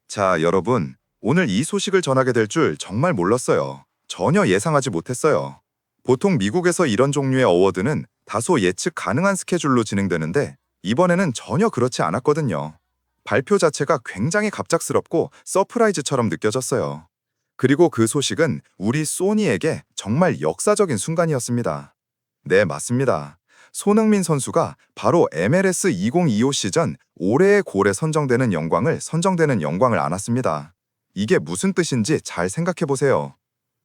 자, 여러분. 오늘 이 소식을 전하게 될 줄 정말 몰랐어요. 전혀 예상하지 못했어요. 보통 미국에서 이런 종류의 어워드는 다소 예측 가능한 스케줄로 진행되는데 이번에는 전혀 그렇지 않았거든요. 발표 자체가 굉장히 갑작스럽고 서프라이즈처럼 느껴졌어요. 그리고 그 소식은 우리 소니에게 정말 역사적인 순간이었습니다. 네, 맞습니다. 손흥민 선수가 바로 MLS 2025 시즌 올해의 골에 선정되는 영광을 안았습니다. 이게 무슨 뜻인지 잘 생각해 보세요.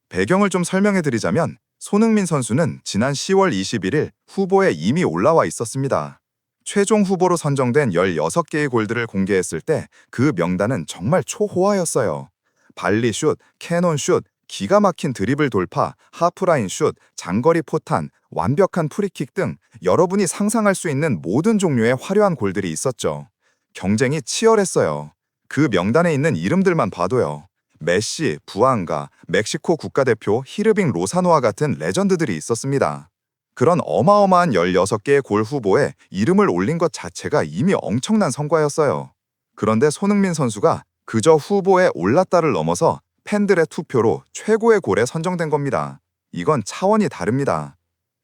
배경을 좀 설명해 드리자면 손흥민 선수는 지난 10월 21일 후보에 이미 올라와 있었습니다. 최종 후보로 선정된 16개의 골들을 공개했을 때 그 명단은 정말 초호화였어요. 발리슛, 캐논슛, 기가 막힌 드리블 돌파, 하프라인 슛, 장거리 포탄, 완벽한 프리킥 등 여러분이 상상할 수 있는 모든 종류의 화려한 골들이 있었죠. 경쟁이 치열했어요. 그 명단에 있는 이름들만 봐도요. 메시, 부앙가, 멕시코 국가대표 히르빙 로사노와 같은 레전드들이 있었습니다. 그런 어마어마한 16개의 골 후보에 이름을 올린 것 자체가 이미 엄청난 성과였어요. 그런데 손흥민 선수가 그저 후보에 올랐다를 넘어서 팬들의 투표로 최고의 골에 선정된 겁니다. 이건 차원이 다릅니다.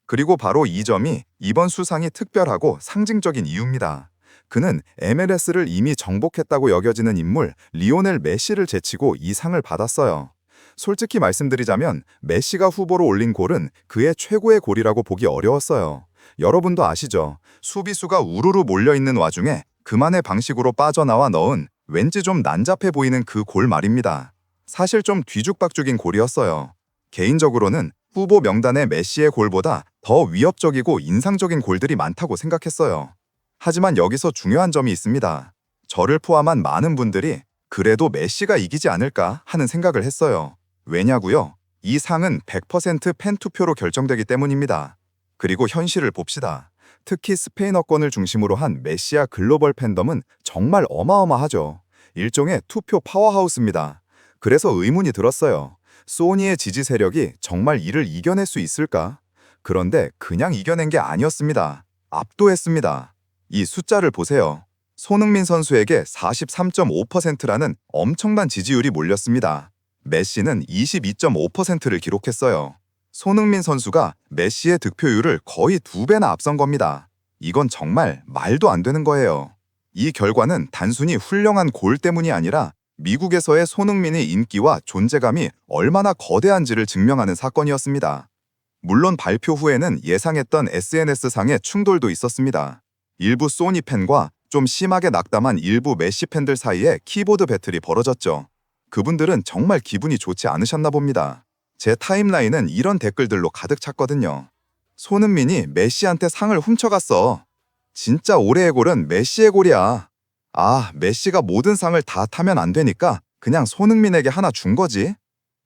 그리고 바로 이 점이 이번 수상이 특별하고 상징적인 이유입니다. 그는 MLS를 이미 정복했다고 여겨지는 인물 리오넬 메시를 제치고 이 상을 받았어요. 솔직히 말씀드리자면 메시가 후보로 올린 골은 그의 최고의 골이라고 보기 어려웠어요. 여러분도 아시죠? 수비수가 우르르 몰려있는 와중에 그만의 방식으로 빠져나와 넣은 왠지 좀 난잡해 보이는 그 골 말입니다. 사실 좀 뒤죽박죽인 골이었어요. 개인적으로는 후보 명단의 메시의 골보다 더 위협적이고 인상적인 골들이 많다고 생각했어요. 하지만 여기서 중요한 점이 있습니다. 저를 포함한 많은 분들이 그래도 메시가 이기지 않을까 하는 생각을 했어요. 왜냐고요? 이 상은 100% 팬투표로 결정되기 때문입니다. 그리고 현실을 봅시다. 특히 스페인어권을 중심으로 한 메시아 글로벌 팬덤은 정말 어마어마하죠. 일종의 투표 파워하우스입니다. 그래서 의문이 들었어요. 소니의 지지 세력이 정말 이를 이겨낼 수 있을까? 그런데 그냥 이겨낸 게 아니었습니다. 압도했습니다. 이 숫자를 보세요. 손흥민 선수에게 43.5%라는 엄청난 지지율이 몰렸습니다. 메시는 22.5%를 기록했어요. 손흥민 선수가 메시의 득표율을 거의 2배나 앞선 겁니다. 이건 정말 말도 안 되는 거예요. 이 결과는 단순히 훌륭한 골 때문이 아니라 미국에서의 손흥민의 인기와 존재감이 얼마나 거대한지를 증명하는 사건이었습니다. 물론 발표 후에는 예상했던 SNS상의 충돌도 있었습니다. 일부 소니 팬과 좀 심하게 낙담한 일부 메시 팬들 사이에 키보드 배틀이 벌어졌죠. 그분들은 정말 기분이 좋지 않으셨나 봅니다. 제 타임라인은 이런 댓글들로 가득 찼거든요. 손흥민이 메시한테 상을 훔쳐갔어. 진짜 올해의 골은 메시의 골이야. 아, 메시가 모든 상을 다 타면 안 되니까 그냥 손흥민에게 하나 준 거지.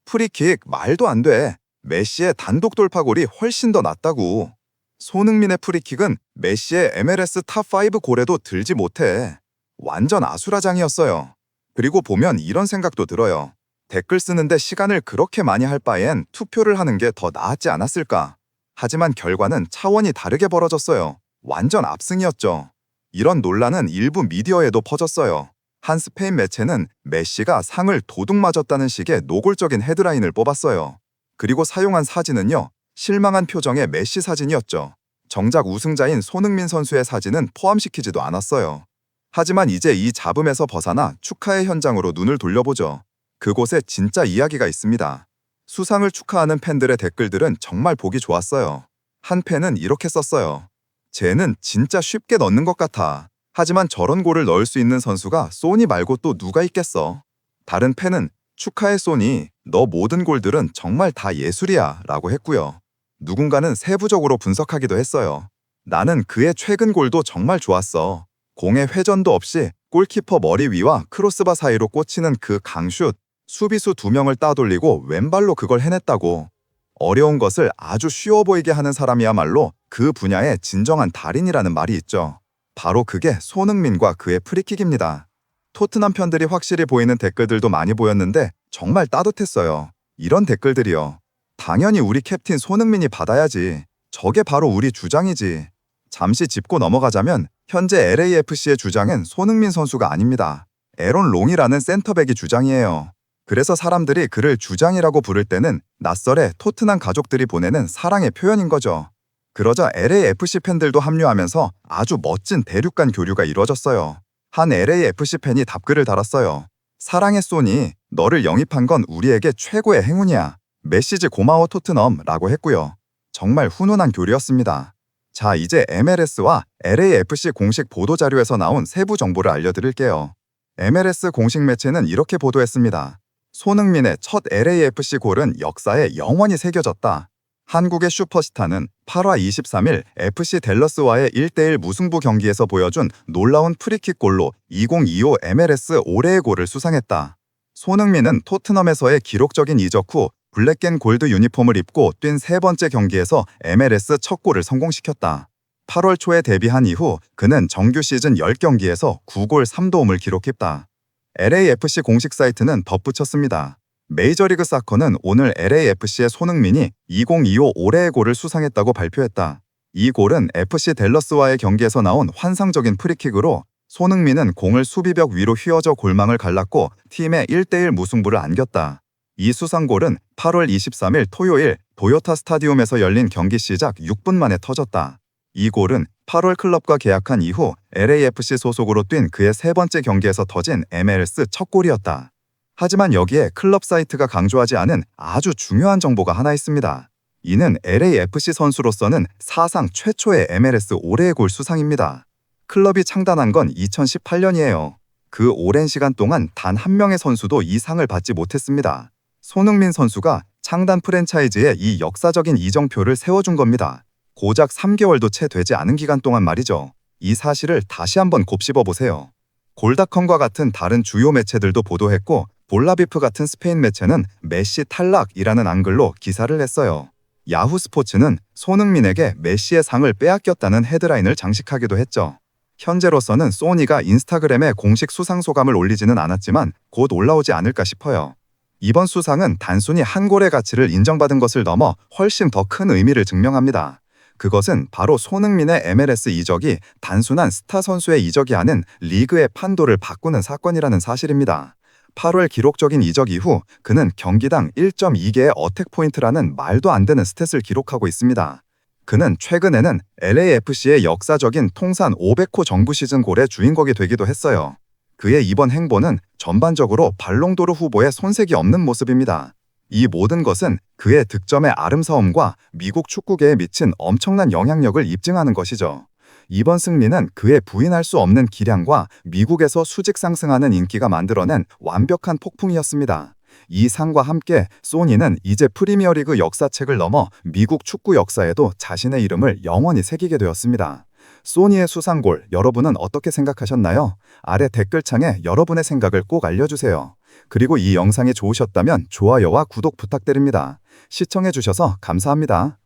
프리킥 말도 안 돼. 메시의 단독 돌파골이 훨씬 더 낫다고. 손흥민의 프리킥은 메시의 MLS 탑5 골에도 들지 못해. 완전 아수라장이었어요. 그리고 보면 이런 생각도 들어요. 댓글 쓰는데 시간을 그렇게 많이 할 바엔 투표를 하는 게 더 나았지 않았을까. 하지만 결과는 차원이 다르게 벌어졌어요. 완전 압승이었죠. 이런 논란은 일부 미디어에도 퍼졌어요. 한 스페인 매체는 메시가 상을 도둑 맞았다는 식의 노골적인 헤드라인을 뽑았어요. 그리고 사용한 사진은요, 실망한 표정의 메시 사진이었죠. 정작 우승자인 손흥민 선수의 사진은 포함시키지도 않았어요. 하지만 이제 이 잡음에서 벗어나 축하의 현장으로 눈을 돌려보죠. 그곳에 진짜 이야기가 있습니다. 수상을 축하하는 팬들의 댓글들은 정말 보기 좋았어요. 한 팬은 이렇게 썼어요. 쟤는 진짜 쉽게 넣는 것 같아. 하지만 저런 골을 넣을 수 있는 선수가 소니 말고 또 누가 있겠어. 다른 팬은 축하해 소니, 너 모든 골들은 정말 다 예술이야 라고 했고요. 누군가는 세부적으로 분석하기도 했어요. 나는 그의 최근 골도 정말 좋았어. 공의 회전도 없이 골키퍼 머리 위와 크로스바 사이로 꽂히는 그 강슛, 수비수 2명을 따돌리고 왼발로 그걸 해냈다고. 어려운 것을 아주 쉬워 보이게 하는 사람이야말로 그 분야의 진정한 달인이라는 말이 있죠. 바로 그게 손흥민과 그의 프리킥입니다. 토트넘 팬들이 확실히 보이는 댓글들도 많이 보였는데 정말 따뜻했어요. 이런 댓글들이요. 당연히 우리 캡틴 손흥민이 받아야지. 저게 바로 우리 주장이지. 잠시 짚고 넘어가자면 현재 LAFC의 주장은 손흥민 선수가 아닙니다. 에론 롱이라는 센터백이 주장이에요. 그래서 사람들이 그를 주장이라고 부를 때는 낯설에 토트넘 가족들이 보내는 사랑의 표현인 거죠. 그러자 LAFC 팬들도 합류하면서 아주 멋진 대륙 간 교류가 이루어졌어요. 한 LAFC 팬이 답글을 달았어요. 사랑의 소니, 너를 영입한 건 우리에게 최고의 행운이야. 메시지 고마워 토트넘 라고 했고요. 정말 훈훈한 교류였습니다. 자, 이제 MLS와 LAFC 공식 보도자료에서 나온 세부 정보를 알려드릴게요. MLS 공식 매체는 이렇게 보도했습니다. 손흥민의 첫 LAFC 골은 역사에 영원히 새겨졌다. 한국의 슈퍼스타는 8화 23일 FC 댈러스와의 1대1 무승부 경기에서 보여준 놀라운 프리킥 골로 2025 MLS 올해의 골을 수상했다. 손흥민은 토트넘에서의 기록적인 이적 후 블랙 앤 골드 유니폼을 입고 뛴 세 번째 경기에서 MLS 첫 골을 성공시켰다. 8월 초에 데뷔한 이후 그는 정규 시즌 10경기에서 9골 3도움을 기록했다. LAFC 공식 사이트는 덧붙였습니다. 메이저리그 사커는 오늘 LAFC의 손흥민이 2025 올해의 골을 수상했다고 발표했다. 이 골은 FC 댈러스와의 경기에서 나온 환상적인 프리킥으로 손흥민은 공을 수비벽 위로 휘어져 골망을 갈랐고 팀의 1대1 무승부를 안겼다. 이 수상골은 8월 23일 토요일 도요타 스타디움에서 열린 경기 시작 6분 만에 터졌다. 이 골은 8월 클럽과 계약한 이후 LAFC 소속으로 뛴 그의 세 번째 경기에서 터진 MLS 첫 골이었다. 하지만 여기에 클럽 사이트가 강조하지 않은 아주 중요한 정보가 하나 있습니다. 이는 LAFC 선수로서는 사상 최초의 MLS 올해의 골 수상입니다. 클럽이 창단한 건 2018년이에요. 그 오랜 시간 동안 단 한 명의 선수도 이 상을 받지 못했습니다. 손흥민 선수가 창단 프랜차이즈에 이 역사적인 이정표를 세워준 겁니다. 고작 3개월도 채 되지 않은 기간 동안 말이죠. 이 사실을 다시 한번 곱씹어 보세요. 골닷컴과 같은 다른 주요 매체들도 보도했고 볼라비프 같은 스페인 매체는 메시 탈락이라는 앙글로 기사를 냈어요. 야후 스포츠는 손흥민에게 메시의 상을 빼앗겼다는 헤드라인을 장식하기도 했죠. 현재로서는 소니가 인스타그램에 공식 수상 소감을 올리지는 않았지만 곧 올라오지 않을까 싶어요. 이번 수상은 단순히 한 골의 가치를 인정받은 것을 넘어 훨씬 더 큰 의미를 증명합니다. 그것은 바로 손흥민의 MLS 이적이 단순한 스타 선수의 이적이 아닌 리그의 판도를 바꾸는 사건이라는 사실입니다. 8월 기록적인 이적 이후 그는 경기당 1.2개의 어택 포인트라는 말도 안 되는 스탯을 기록하고 있습니다. 그는 최근에는 LAFC의 역사적인 통산 500호 정규 시즌 골의 주인공이 되기도 했어요. 그의 이번 행보는 전반적으로 발롱도르 후보에 손색이 없는 모습입니다. 이 모든 것은 그의 득점의 아름다움과 미국 축구계에 미친 엄청난 영향력을 입증하는 것이죠. 이번 승리는 그의 부인할 수 없는 기량과 미국에서 수직 상승하는 인기가 만들어낸 완벽한 폭풍이었습니다. 이 상과 함께 소니는 이제 프리미어리그 역사책을 넘어 미국 축구 역사에도 자신의 이름을 영원히 새기게 되었습니다. 소니의 수상골, 여러분은 어떻게 생각하셨나요? 아래 댓글창에 여러분의 생각을 꼭 알려주세요. 그리고 이 영상이 좋으셨다면 좋아요와 구독 부탁드립니다. 시청해주셔서 감사합니다.